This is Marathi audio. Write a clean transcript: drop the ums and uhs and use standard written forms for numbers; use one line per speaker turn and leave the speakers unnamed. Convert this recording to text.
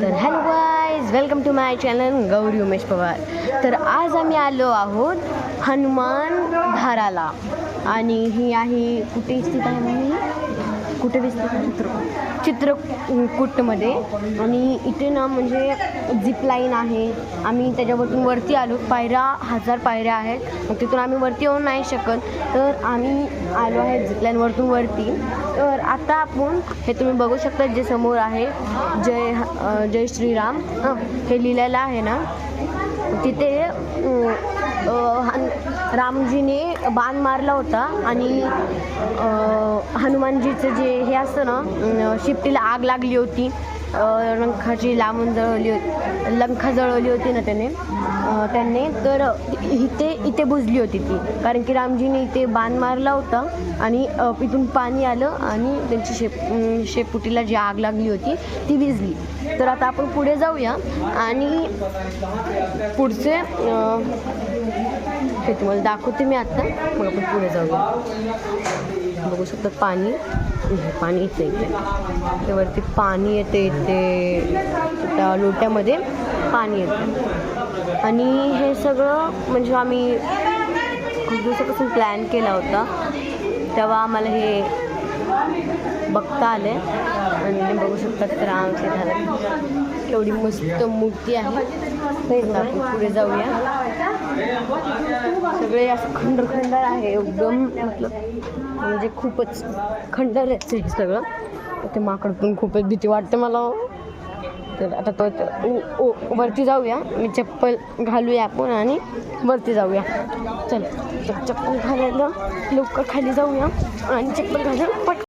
तर hello guys, welcome to my channel Gauri Umesh Pawar. तर आज आम्ही आलो आहोत हनुमान धाराला आणि ही आहे कुठे स्थित आहे मी कुठे दिसते चित्रकूटमध्ये. आणि इथे ना म्हणजे झिप लाईन आहे. आम्ही त्याच्यावरतून वरती आलो. पायऱ्या 1000 पायऱ्या आहेत. मग तिथून आम्ही वरती येऊ नाही शकत, तर आम्ही आलो आहे झिप लाईनवरतून वरती. तर आता आपण हे तुम्ही बघू शकता जे समोर आहे जय श्रीराम हे लिहिलेलं आहे ना, तिथे रामजीने बाण मारला होता आणि हनुमानजीचं जे हे असतं ना, शिपटीला आग लागली होती, लंकाची लांबून लंका जळवली होती ना त्यांनी तर इथे बुजली होती ती, कारण की रामजीने इथे बाण मारला होता आणि इथून पाणी आलं आणि त्यांची शेपुटीला जी आग लागली होती ती विझली. तर आता आपण पुढे जाऊया आणि पुढचे हे तुम्हाला दाखवते मी आता. मग आपण पुढे जाऊया. बघू शकता पाणी येते इथे वरती पाणी येते त्या लोट्यामध्ये पाणी येते. आणि हे सगळं म्हणजे आम्ही खूप दिवसापासून प्लॅन केला होता, तेव्हा आम्हाला हे बघता आले. आणि बघू शकतात राम सीता केवढी मस्त मूर्ती आहे. आपण पुढे जाऊया. सगळे असं खंडर आहे एकदम, म्हणजे खूपच खंडर आहे हे सगळं. ते माकड पण खूपच भीती वाटते मला. तर आता तो वरती जाऊया. मी चप्पल घालूया आपण आणि वरती जाऊया. चल चप्पल घालायला लवकर खाली जाऊया आणि चप्पल घालून